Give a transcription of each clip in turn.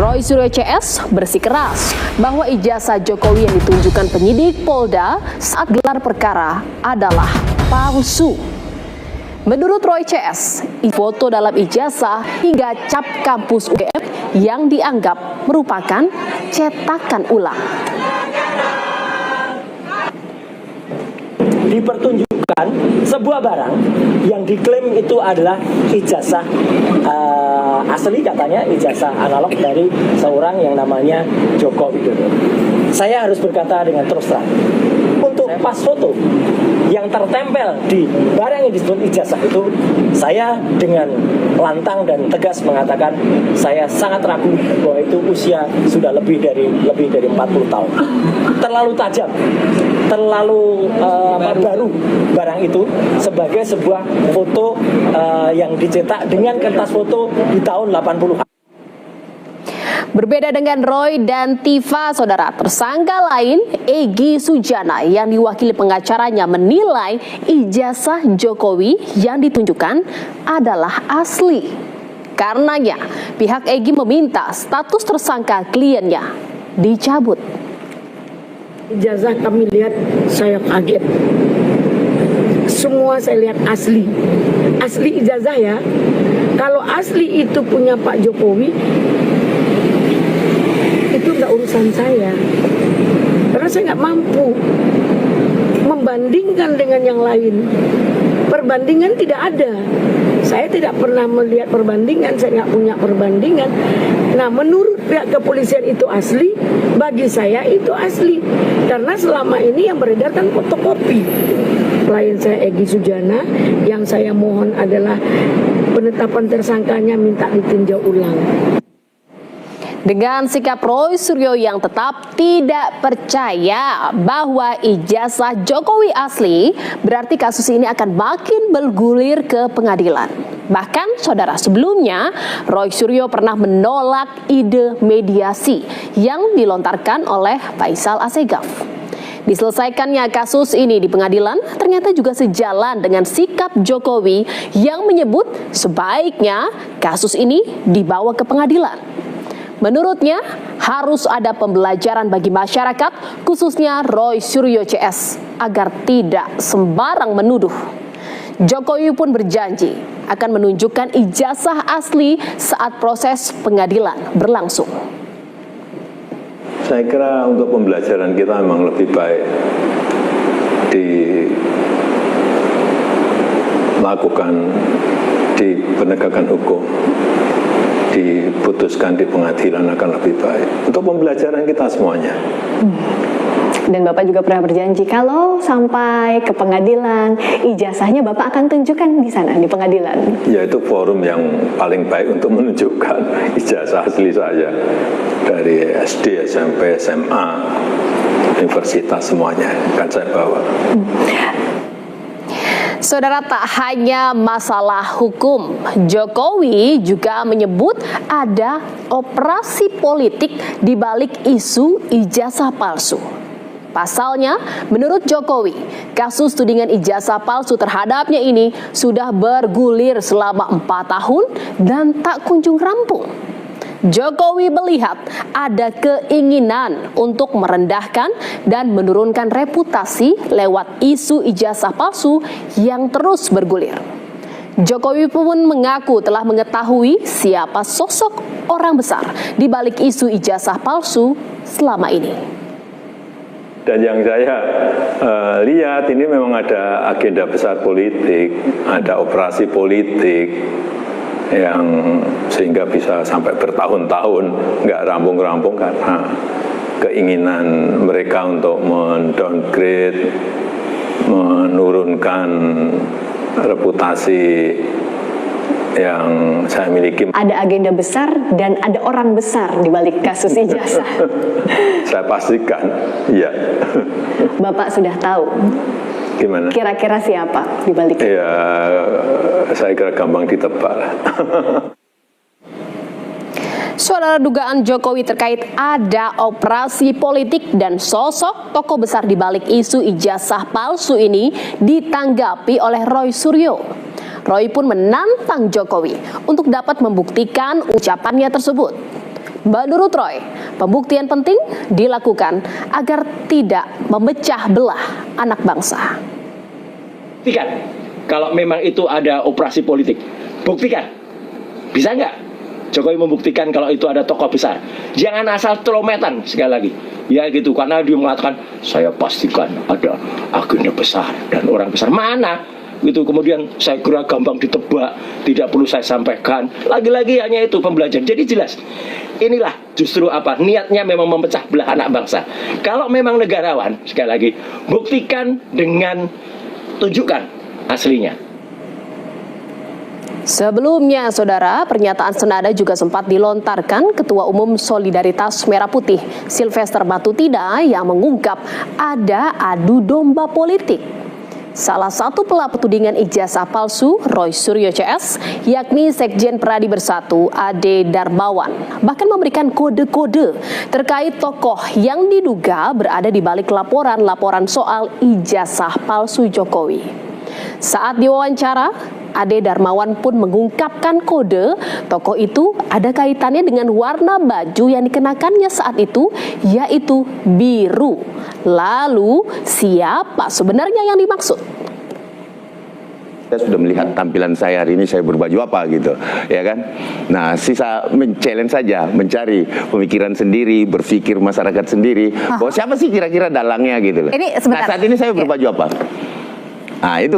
Roy Suryo CS bersikeras bahwa ijazah Jokowi yang ditunjukkan penyidik Polda saat gelar perkara adalah palsu. Menurut Roy CS, foto dalam ijazah hingga cap kampus UGM yang dianggap merupakan cetakan ulang. Dipertunjukkan sebuah barang yang diklaim itu adalah ijazah asli, katanya ijazah analog dari seorang yang namanya Joko Widodo. Saya harus berkata dengan terus terang, untuk pas foto yang tertempel di barang yang disebut ijazah itu, saya dengan lantang dan tegas mengatakan saya sangat ragu bahwa itu usia sudah lebih dari 40 tahun. Terlalu tajam, terlalu baru barang itu sebagai sebuah foto yang dicetak dengan kertas foto di tahun 80-an. Berbeda dengan Roy dan Tifa, saudara, tersangka lain Egy Sujana yang diwakili pengacaranya menilai ijazah Jokowi yang ditunjukkan adalah asli. Karenanya, pihak Egy meminta status tersangka kliennya dicabut. Ijazah kami lihat, saya kaget. Semua saya lihat asli. Asli ijazah ya. Kalau asli itu punya Pak Jokowi, itu nggak urusan saya. Karena saya nggak mampu membandingkan dengan yang lain. Perbandingan tidak ada. Saya tidak pernah melihat perbandingan, saya nggak punya perbandingan. Nah, menurut pihak kepolisian itu asli, bagi saya itu asli. Karena selama ini yang beredar kan fotokopi. Klien saya Egy Sujana, yang saya mohon adalah penetapan tersangkanya minta ditinjau ulang. Dengan sikap Roy Suryo yang tetap tidak percaya bahwa ijazah Jokowi asli, berarti kasus ini akan makin bergulir ke pengadilan. Bahkan, saudara, sebelumnya Roy Suryo pernah menolak ide mediasi yang dilontarkan oleh Faisal Assegaf. Diselesaikannya kasus ini di pengadilan ternyata juga sejalan dengan sikap Jokowi yang menyebut sebaiknya kasus ini dibawa ke pengadilan. Menurutnya, harus ada pembelajaran bagi masyarakat, khususnya Roy Suryo CS, agar tidak sembarang menuduh. Jokowi pun berjanji akan menunjukkan ijazah asli saat proses pengadilan berlangsung. Saya kira untuk pembelajaran kita memang lebih baik dilakukan di penegakan hukum, diputuskan di pengadilan akan lebih baik untuk pembelajaran kita semuanya. Dan Bapak juga pernah berjanji kalau sampai ke pengadilan, ijazahnya Bapak akan tunjukkan di sana, di pengadilan. Yaitu forum yang paling baik untuk menunjukkan ijazah asli saya dari SD, SMP, SMA, universitas, semuanya akan saya bawa. Saudara, tak hanya masalah hukum, Jokowi juga menyebut ada operasi politik di balik isu ijazah palsu. Pasalnya, menurut Jokowi, kasus tudingan ijazah palsu terhadapnya ini sudah bergulir selama 4 tahun dan tak kunjung rampung. Jokowi melihat ada keinginan untuk merendahkan dan menurunkan reputasi lewat isu ijazah palsu yang terus bergulir. Jokowi pun mengaku telah mengetahui siapa sosok orang besar di balik isu ijazah palsu selama ini. Dan yang saya lihat ini memang ada agenda besar politik, ada operasi politik yang sehingga bisa sampai bertahun-tahun nggak rampung-rampung karena keinginan mereka untuk mendowngrade, menurunkan reputasi yang saya miliki. Ada agenda besar dan ada orang besar di balik kasus ijazah. Saya pastikan, iya. Bapak sudah tahu. Gimana? Kira-kira siapa di balik? Ya, saya kira gampang ditebak. Saudara, dugaan Jokowi terkait ada operasi politik dan sosok tokoh besar di balik isu ijazah palsu ini ditanggapi oleh Roy Suryo. Roy pun menantang Jokowi untuk dapat membuktikan ucapannya tersebut. Menurut Roy, pembuktian penting dilakukan agar tidak memecah belah anak bangsa. Buktikan kalau memang itu ada operasi politik. Buktikan. Bisa nggak Jokowi membuktikan kalau itu ada tokoh besar? Jangan asal telometan sekali lagi. Ya gitu, karena dia mengatakan saya pastikan ada agenda besar dan orang besar. Mana? Gitu, kemudian saya kira gampang ditebak, tidak perlu saya sampaikan. Lagi-lagi hanya itu pembelajaran. Jadi jelas, inilah justru apa niatnya, memang memecah belah anak bangsa. Kalau memang negarawan, sekali lagi, buktikan dengan tunjukkan aslinya. Sebelumnya, saudara, pernyataan senada juga sempat dilontarkan Ketua Umum Solidaritas Merah Putih, Sylvester Batutida, yang mengungkap ada adu domba politik. Salah satu pelapor tudingan ijazah palsu Roy Suryo CS, yakni Sekjen Pradi Bersatu Ade Darmawan, bahkan memberikan kode-kode terkait tokoh yang diduga berada di balik laporan-laporan soal ijazah palsu Jokowi. Saat diwawancara, Ade Darmawan pun mengungkapkan kode tokoh itu ada kaitannya dengan warna baju yang dikenakannya saat itu, yaitu biru. Lalu, siapa sebenarnya yang dimaksud? Saya sudah melihat tampilan saya hari ini, saya berbaju apa gitu, ya kan? Nah, sisa men-challenge saja, mencari pemikiran sendiri, berpikir masyarakat sendiri. Bahwa siapa sih kira-kira dalangnya gitu loh. Ini nah, saat ini saya berbaju apa? Nah, itu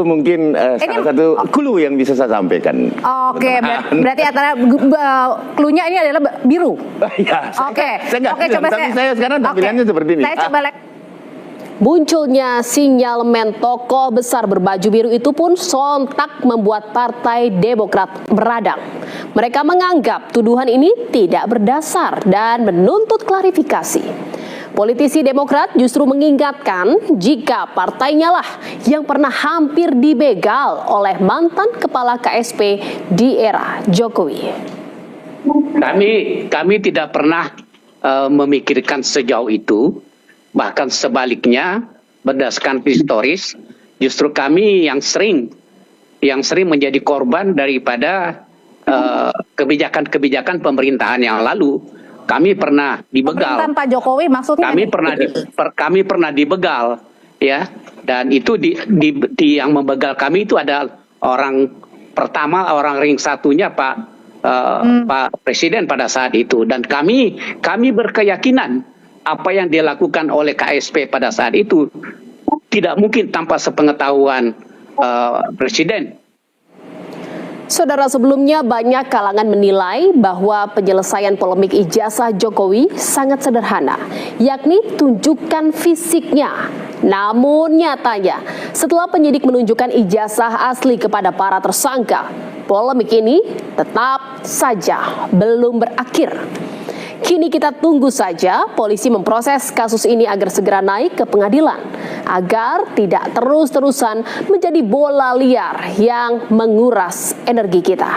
mungkin salah satu clue yang bisa saya sampaikan. Oke, berarti antara clue-nya ini adalah biru. Ya, Oke, coba saya sekarang tampilannya seperti ini. Saya coba Munculnya sinyal tokoh besar berbaju biru itu pun sontak membuat Partai Demokrat beradang. Mereka menganggap tuduhan ini tidak berdasar dan menuntut klarifikasi. Politisi Demokrat justru mengingatkan jika partainya lah yang pernah hampir dibegal oleh mantan kepala KSP di era Jokowi. Kami tidak pernah memikirkan sejauh itu, bahkan sebaliknya berdasarkan historis, justru kami yang sering menjadi korban daripada kebijakan-kebijakan pemerintahan yang lalu. Kami pernah dibegal. Pemerintahan Pak Jokowi maksudnya? Kami pernah dibegal, ya. Dan itu yang membegal kami itu ada orang pertama, orang ring satunya Pak Presiden pada saat itu. Dan kami berkeyakinan apa yang dilakukan oleh KSP pada saat itu tidak mungkin tanpa sepengetahuan Presiden. Saudara, sebelumnya banyak kalangan menilai bahwa penyelesaian polemik ijazah Jokowi sangat sederhana, yakni tunjukkan fisiknya. Namun nyatanya, setelah penyidik menunjukkan ijazah asli kepada para tersangka, polemik ini tetap saja belum berakhir. Kini kita tunggu saja polisi memproses kasus ini agar segera naik ke pengadilan, agar tidak terus-terusan menjadi bola liar yang menguras energi kita.